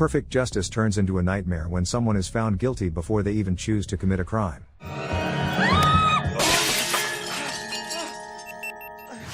perfect justice turns into a nightmare when someone is found guilty before they even choose to commit a crime.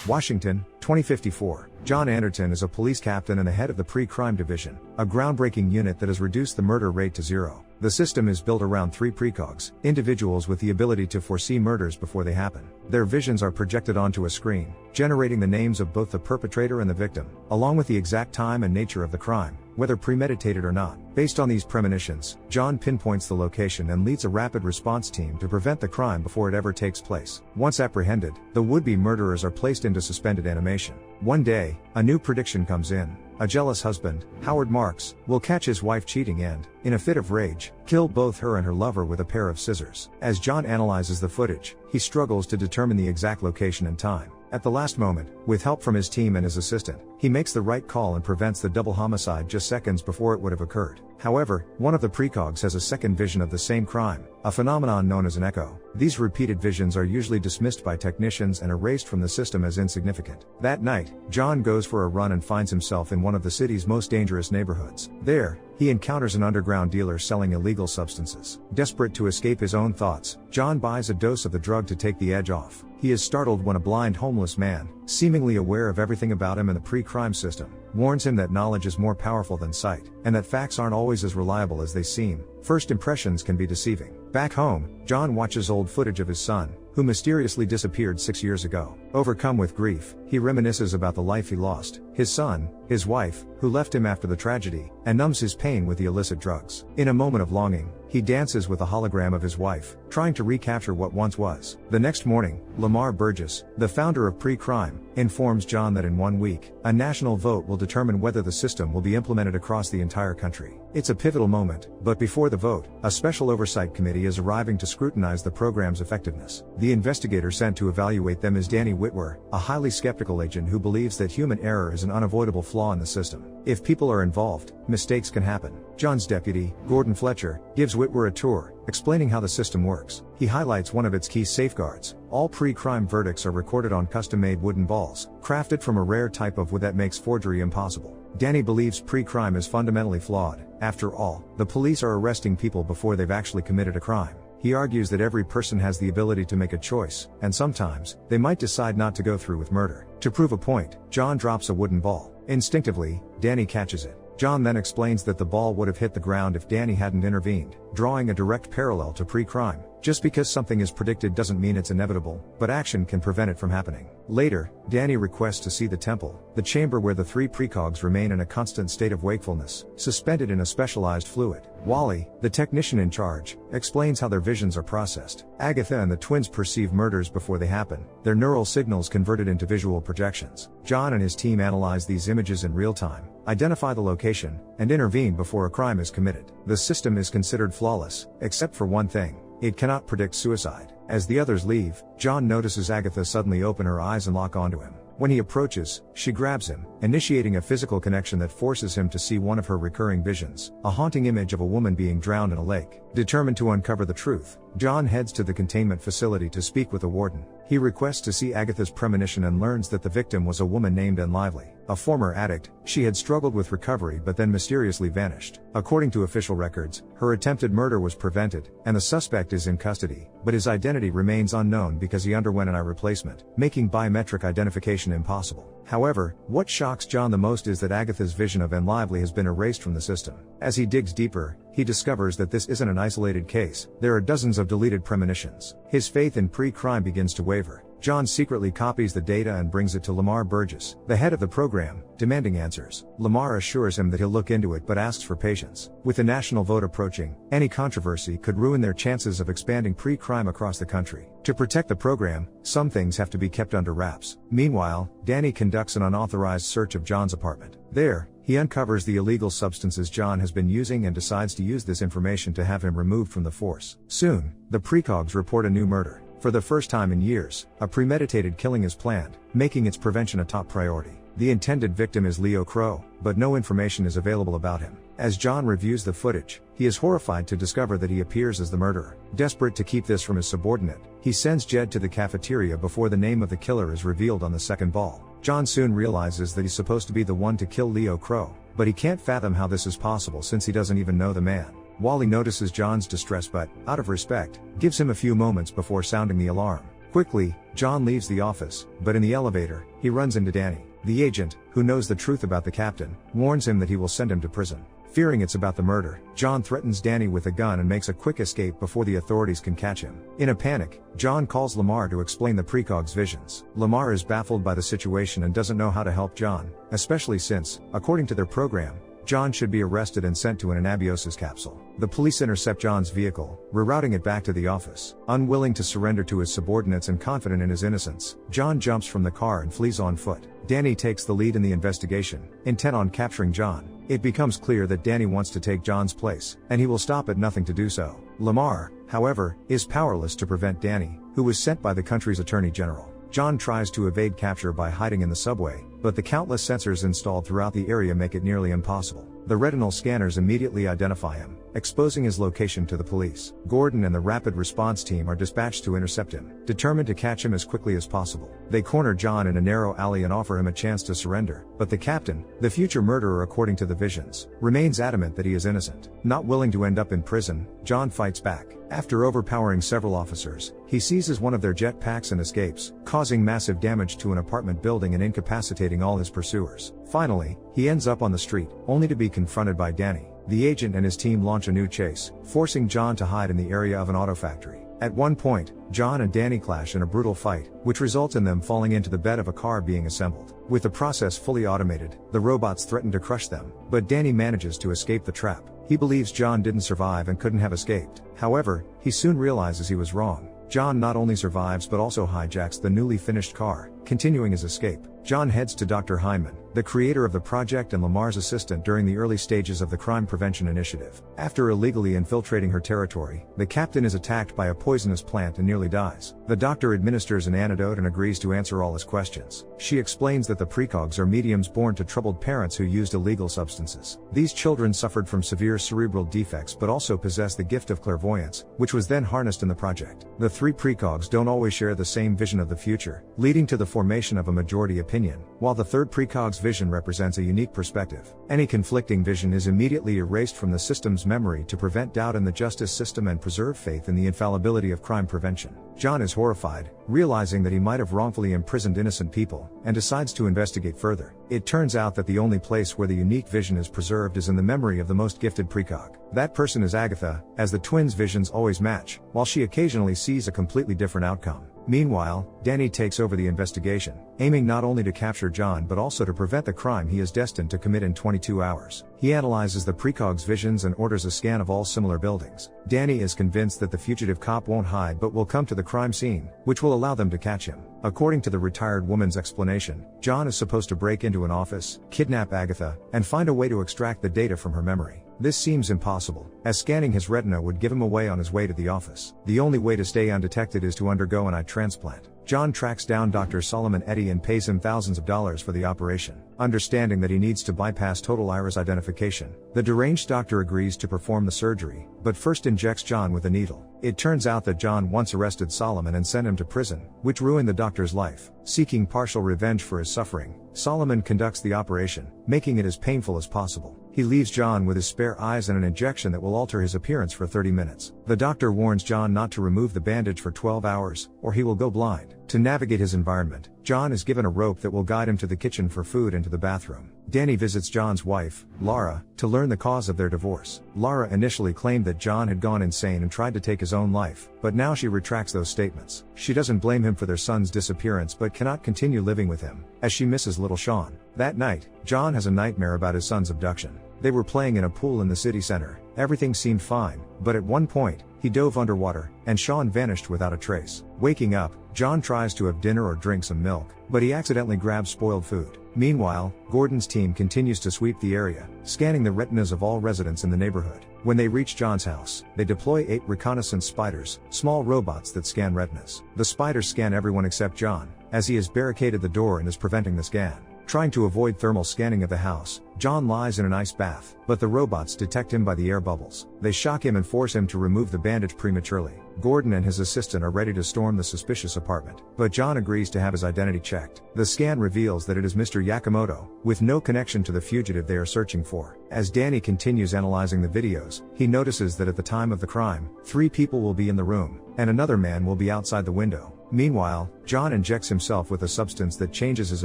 Washington, 2054. John Anderton is a police captain and the head of the PreCrime division, a groundbreaking unit that has reduced the murder rate to zero. The system is built around 3 PreCogs, individuals with the ability to foresee murders before they happen. Their visions are projected onto a screen, generating the names of both the perpetrator and the victim, along with the exact time and nature of the crime, whether premeditated or not. Based on these premonitions, John pinpoints the location and leads a rapid response team to prevent the crime before it ever takes place. Once apprehended, the would-be murderers are placed into suspended animation. One day, a new prediction comes in. A jealous husband, Howard Marks, will catch his wife cheating and, in a fit of rage, kill both her and her lover with a pair of scissors. As John analyzes the footage, he struggles to determine the exact location and time. At the last moment, with help from his team and his assistant, he makes the right call and prevents the double homicide just seconds before it would have occurred. However, one of the PreCogs has a second vision of the same crime, a phenomenon known as an echo. These repeated visions are usually dismissed by technicians and erased from the system as insignificant. That night, John goes for a run and finds himself in one of the city's most dangerous neighborhoods. There, he encounters an underground dealer selling illegal substances. Desperate to escape his own thoughts, John buys a dose of the drug to take the edge off. He is startled when a blind homeless man, seemingly aware of everything about him and the PreCrime system, warns him that knowledge is more powerful than sight, and that facts aren't always as reliable as they seem. First impressions can be deceiving. Back home, John watches old footage of his son, who mysteriously disappeared 6 years ago. Overcome with grief, he reminisces about the life he lost, his son, his wife, who left him after the tragedy, and numbs his pain with the illicit drugs. In a moment of longing, he dances with a hologram of his wife, trying to recapture what once was. The next morning, Lamar Burgess, the founder of PreCrime, informs John that in 1 week, a national vote will determine whether the system will be implemented across the entire country. It's a pivotal moment, but before the vote, a special oversight committee is arriving to scrutinize the program's effectiveness. The investigator sent to evaluate them is Danny Whitwer, a highly skeptical agent who believes that human error is an unavoidable flaw in the system. If people are involved, mistakes can happen. John's deputy, Gordon Fletcher, gives Whitwer a tour, explaining how the system works. He highlights one of its key safeguards. All PreCrime verdicts are recorded on custom-made wooden balls, crafted from a rare type of wood that makes forgery impossible. Danny believes PreCrime is fundamentally flawed. After all, the police are arresting people before they've actually committed a crime. He argues that every person has the ability to make a choice, and sometimes, they might decide not to go through with murder. To prove a point, John drops a wooden ball. Instinctively, Danny catches it. John then explains that the ball would have hit the ground if Danny hadn't intervened, drawing a direct parallel to PreCrime. Just because something is predicted doesn't mean it's inevitable, but action can prevent it from happening. Later, Danny requests to see the temple, the chamber where the 3 PreCogs remain in a constant state of wakefulness, suspended in a specialized fluid. Wally, the technician in charge, explains how their visions are processed. Agatha and the twins perceive murders before they happen, their neural signals converted into visual projections. John and his team analyze these images in real time, identify the location, and intervene before a crime is committed. The system is considered flawless, except for one thing: it cannot predict suicide. As the others leave, John notices Agatha suddenly open her eyes and lock onto him. When he approaches, she grabs him, initiating a physical connection that forces him to see one of her recurring visions, a haunting image of a woman being drowned in a lake. Determined to uncover the truth, John heads to the containment facility to speak with the warden. He requests to see Agatha's premonition and learns that the victim was a woman named Enlively. A former addict, she had struggled with recovery but then mysteriously vanished. According to official records, her attempted murder was prevented, and the suspect is in custody, but his identity remains unknown because he underwent an eye replacement, making biometric identification impossible. However, what shocks John the most is that Agatha's vision of Enlively has been erased from the system. As he digs deeper, he discovers that this isn't an isolated case. There are dozens of deleted premonitions. His faith in PreCrime begins to waver. John secretly copies the data and brings it to Lamar Burgess, the head of the program, demanding answers. Lamar assures him that he'll look into it but asks for patience. With the national vote approaching, any controversy could ruin their chances of expanding PreCrime across the country. To protect the program, some things have to be kept under wraps. Meanwhile, Danny conducts an unauthorized search of John's apartment. There, he uncovers the illegal substances John has been using and decides to use this information to have him removed from the force. Soon, the PreCogs report a new murder. For the first time in years, a premeditated killing is planned, making its prevention a top priority. The intended victim is Leo Crow, but no information is available about him. As John reviews the footage, he is horrified to discover that he appears as the murderer. Desperate to keep this from his subordinate, he sends Jed to the cafeteria before the name of the killer is revealed on the second ball. John soon realizes that he's supposed to be the one to kill Leo Crow, but he can't fathom how this is possible since he doesn't even know the man. Wally notices John's distress but, out of respect, gives him a few moments before sounding the alarm. Quickly, John leaves the office, but in the elevator, he runs into Danny. The agent, who knows the truth about the captain, warns him that he will send him to prison. Fearing it's about the murder, John threatens Danny with a gun and makes a quick escape before the authorities can catch him. In a panic, John calls Lamar to explain the PreCogs visions. Lamar is baffled by the situation and doesn't know how to help John, especially since, according to their program, John should be arrested and sent to an anabiosis capsule. The police intercept John's vehicle, rerouting it back to the office. Unwilling to surrender to his subordinates and confident in his innocence, John jumps from the car and flees on foot. Danny takes the lead in the investigation, intent on capturing John. It becomes clear that Danny wants to take John's place, and he will stop at nothing to do so. Lamar, however, is powerless to prevent Danny, who was sent by the country's attorney general. John tries to evade capture by hiding in the subway, but the countless sensors installed throughout the area make it nearly impossible. The retinal scanners immediately identify him, exposing his location to the police. Gordon and the rapid response team are dispatched to intercept him, determined to catch him as quickly as possible. They corner John in a narrow alley and offer him a chance to surrender, but the captain, the future murderer according to the visions, remains adamant that he is innocent. Not willing to end up in prison, John fights back. After overpowering several officers, he seizes one of their jetpacks and escapes, causing massive damage to an apartment building and incapacitating all his pursuers. Finally, he ends up on the street, only to be confronted by Danny. The agent and his team launch a new chase, forcing John to hide in the area of an auto factory. At one point, John and Danny clash in a brutal fight, which results in them falling into the bed of a car being assembled. With the process fully automated, the robots threaten to crush them, but Danny manages to escape the trap. He believes John didn't survive and couldn't have escaped. However, he soon realizes he was wrong. John not only survives but also hijacks the newly finished car, continuing his escape. John heads to Dr. Hyman, the creator of the project and Lamar's assistant during the early stages of the crime prevention initiative. After illegally infiltrating her territory, the captain is attacked by a poisonous plant and nearly dies. The doctor administers an antidote and agrees to answer all his questions. She explains that the PreCogs are mediums born to troubled parents who used illegal substances. These children suffered from severe cerebral defects but also possess the gift of clairvoyance, which was then harnessed in the project. The three PreCogs don't always share the same vision of the future, leading to the formation of a majority opinion, while the third PreCog's vision represents a unique perspective. Any conflicting vision is immediately erased from the system's memory to prevent doubt in the justice system and preserve faith in the infallibility of crime prevention. John is horrified, realizing that he might have wrongfully imprisoned innocent people, and decides to investigate further. It turns out that the only place where the unique vision is preserved is in the memory of the most gifted PreCog. That person is Agatha, as the twins' visions always match, while she occasionally sees a completely different outcome. Meanwhile, Danny takes over the investigation, aiming not only to capture John but also to prevent the crime he is destined to commit in 22 hours. He analyzes the PreCog's visions and orders a scan of all similar buildings. Danny is convinced that the fugitive cop won't hide but will come to the crime scene, which will allow them to catch him. According to the retired woman's explanation, John is supposed to break into an office, kidnap Agatha, and find a way to extract the data from her memory. This seems impossible, as scanning his retina would give him away on his way to the office. The only way to stay undetected is to undergo an eye transplant. John tracks down Dr. Solomon Eddy and pays him thousands of dollars for the operation. Understanding that he needs to bypass total iris identification, the deranged doctor agrees to perform the surgery, but first injects John with a needle. It turns out that John once arrested Solomon and sent him to prison, which ruined the doctor's life. Seeking partial revenge for his suffering, Solomon conducts the operation, making it as painful as possible. He leaves John with his spare eyes and an injection that will alter his appearance for 30 minutes. The doctor warns John not to remove the bandage for 12 hours, or he will go blind. To navigate his environment, John is given a rope that will guide him to the kitchen for food and to the bathroom. Danny visits John's wife, Lara, to learn the cause of their divorce. Lara initially claimed that John had gone insane and tried to take his own life, but now she retracts those statements. She doesn't blame him for their son's disappearance but cannot continue living with him, as she misses little Sean. That night, John has a nightmare about his son's abduction. They were playing in a pool in the city center. Everything seemed fine, but at one point, he dove underwater, and Sean vanished without a trace. Waking up, John tries to have dinner or drink some milk, but he accidentally grabs spoiled food. Meanwhile, Gordon's team continues to sweep the area, scanning the retinas of all residents in the neighborhood. When they reach John's house, they deploy 8 reconnaissance spiders, small robots that scan retinas. The spiders scan everyone except John, as he has barricaded the door and is preventing the scan. Trying to avoid thermal scanning of the house, John lies in an ice bath, but the robots detect him by the air bubbles. They shock him and force him to remove the bandage prematurely. Gordon and his assistant are ready to storm the suspicious apartment, but John agrees to have his identity checked. The scan reveals that it is Mr. Yakamoto, with no connection to the fugitive they are searching for. As Danny continues analyzing the videos, he notices that at the time of the crime, 3 people will be in the room, and another man will be outside the window. Meanwhile, John injects himself with a substance that changes his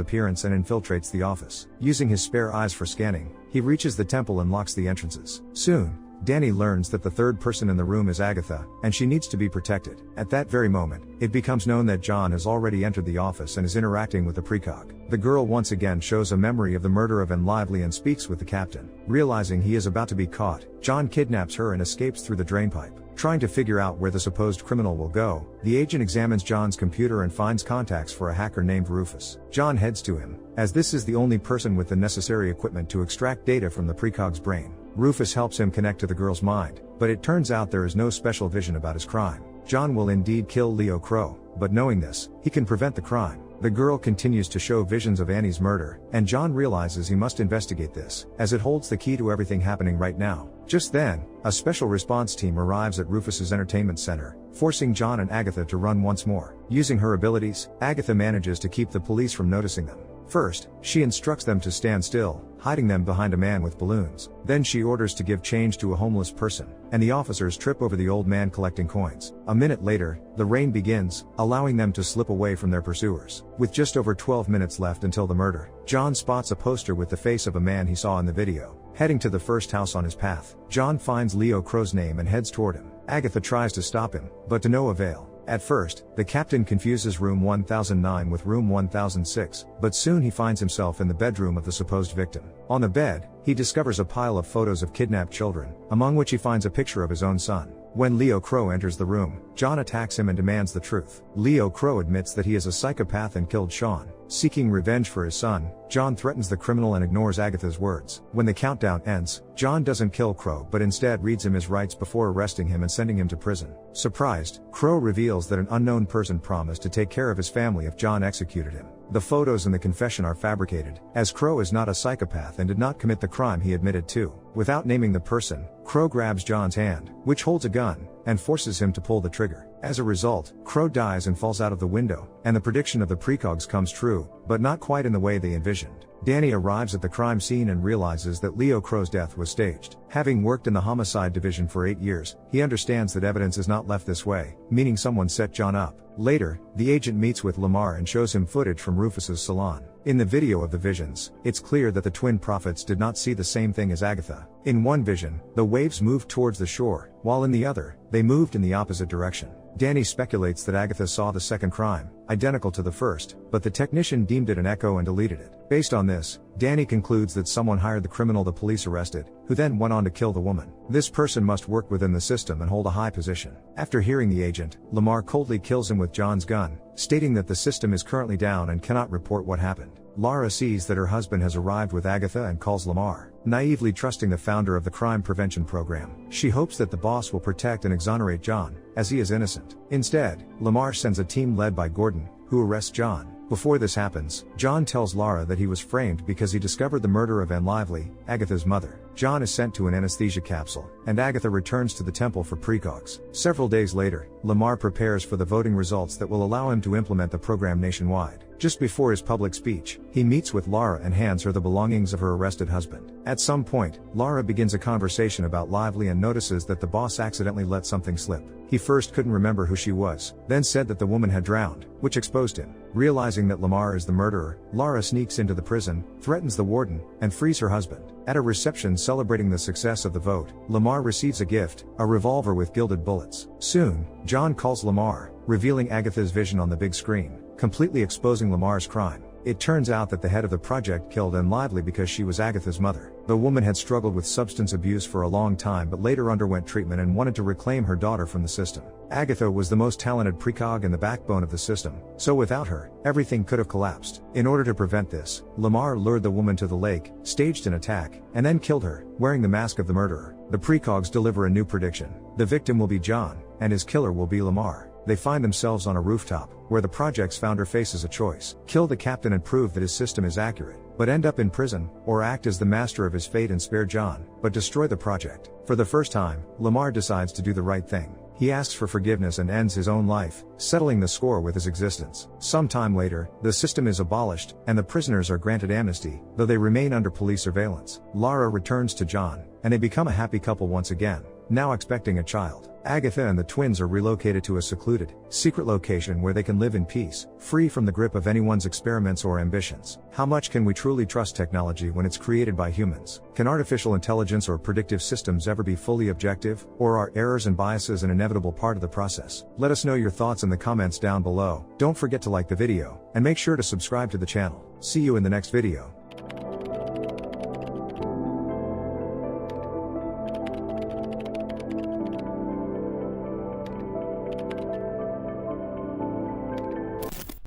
appearance and infiltrates the office. Using his spare eyes for scanning, he reaches the temple and locks the entrances. Soon, Danny learns that the third person in the room is Agatha, and she needs to be protected. At that very moment, it becomes known that John has already entered the office and is interacting with the PreCog. The girl once again shows a memory of the murder of Lively and speaks with the captain. Realizing he is about to be caught, John kidnaps her and escapes through the drainpipe. Trying to figure out where the supposed criminal will go, the agent examines John's computer and finds contacts for a hacker named Rufus. John heads to him, as this is the only person with the necessary equipment to extract data from the PreCog's brain. Rufus helps him connect to the girl's mind, but it turns out there is no special vision about his crime. John will indeed kill Leo Crow, but knowing this, he can prevent the crime. The girl continues to show visions of Annie's murder, and John realizes he must investigate this, as it holds the key to everything happening right now. Just then, a special response team arrives at Rufus's entertainment center, forcing John and Agatha to run once more. Using her abilities, Agatha manages to keep the police from noticing them. First, she instructs them to stand still, hiding them behind a man with balloons. Then she orders to give change to a homeless person, and the officers trip over the old man collecting coins. A minute later, the rain begins, allowing them to slip away from their pursuers. With just over 12 minutes left until the murder, John spots a poster with the face of a man he saw in the video. Heading to the first house on his path, John finds Leo Crow's name and heads toward him. Agatha tries to stop him, but to no avail. At first, the captain confuses room 1009 with room 1006, but soon he finds himself in the bedroom of the supposed victim. On the bed, he discovers a pile of photos of kidnapped children, among which he finds a picture of his own son. When Leo Crow enters the room, John attacks him and demands the truth. Leo Crow admits that he is a psychopath and killed Sean. Seeking revenge for his son, John threatens the criminal and ignores Agatha's words. When the countdown ends, John doesn't kill Crow but instead reads him his rights before arresting him and sending him to prison. Surprised, Crow reveals that an unknown person promised to take care of his family if John executed him. The photos in the confession are fabricated, as Crow is not a psychopath and did not commit the crime he admitted to. Without naming the person, Crow grabs John's hand, which holds a gun, and forces him to pull the trigger. As a result, Crow dies and falls out of the window, and the prediction of the PreCogs comes true, but not quite in the way they envisioned. Danny arrives at the crime scene and realizes that Leo Crow's death was staged. Having worked in the homicide division for 8 years, he understands that evidence is not left this way, meaning someone set John up. Later, the agent meets with Lamar and shows him footage from Rufus's salon. In the video of the visions, it's clear that the twin prophets did not see the same thing as Agatha. In one vision, the waves moved towards the shore, while in the other, they moved in the opposite direction. Danny speculates that Agatha saw the second crime, identical to the first, but the technician deemed it an echo and deleted it. Based on this, Danny concludes that someone hired the criminal the police arrested, who then went on to kill the woman. This person must work within the system and hold a high position. After hearing the agent, Lamar coldly kills him with John's gun, stating that the system is currently down and cannot report what happened. Lara sees that her husband has arrived with Agatha and calls Lamar. Naively trusting the founder of the crime prevention program, she hopes that the boss will protect and exonerate John, as he is innocent. Instead, Lamar sends a team led by Gordon, who arrests John. Before this happens, John tells Lara that he was framed because he discovered the murder of Lively, Agatha's mother. John is sent to an anesthesia capsule, and Agatha returns to the temple for PreCogs. Several days later, Lamar prepares for the voting results that will allow him to implement the program nationwide. Just before his public speech, he meets with Lara and hands her the belongings of her arrested husband. At some point, Lara begins a conversation about Lively and notices that the boss accidentally let something slip. He first couldn't remember who she was, then said that the woman had drowned, which exposed him. Realizing that Lamar is the murderer, Lara sneaks into the prison, threatens the warden, and frees her husband. At a reception celebrating the success of the vote, Lamar receives a gift, a revolver with gilded bullets. Soon, John calls Lamar, revealing Agatha's vision on the big screen, completely exposing Lamar's crime. It turns out that the head of the project killed Lively because she was Agatha's mother. The woman had struggled with substance abuse for a long time but later underwent treatment and wanted to reclaim her daughter from the system. Agatha was the most talented PreCog and the backbone of the system, so without her, everything could have collapsed. In order to prevent this, Lamar lured the woman to the lake, staged an attack, and then killed her, wearing the mask of the murderer. The PreCogs deliver a new prediction. The victim will be John, and his killer will be Lamar. They find themselves on a rooftop, where the project's founder faces a choice: kill the captain and prove that his system is accurate, but end up in prison, or act as the master of his fate and spare John, but destroy the project. For the first time, Lamar decides to do the right thing. He asks for forgiveness and ends his own life, settling the score with his existence. Some time later, the system is abolished, and the prisoners are granted amnesty, though they remain under police surveillance. Lara returns to John, and they become a happy couple once again, now expecting a child. Agatha and the twins are relocated to a secluded, secret location where they can live in peace, free from the grip of anyone's experiments or ambitions. How much can we truly trust technology when it's created by humans? Can artificial intelligence or predictive systems ever be fully objective, or are errors and biases an inevitable part of the process? Let us know your thoughts in the comments down below. Don't forget to like the video, and make sure to subscribe to the channel. See you in the next video.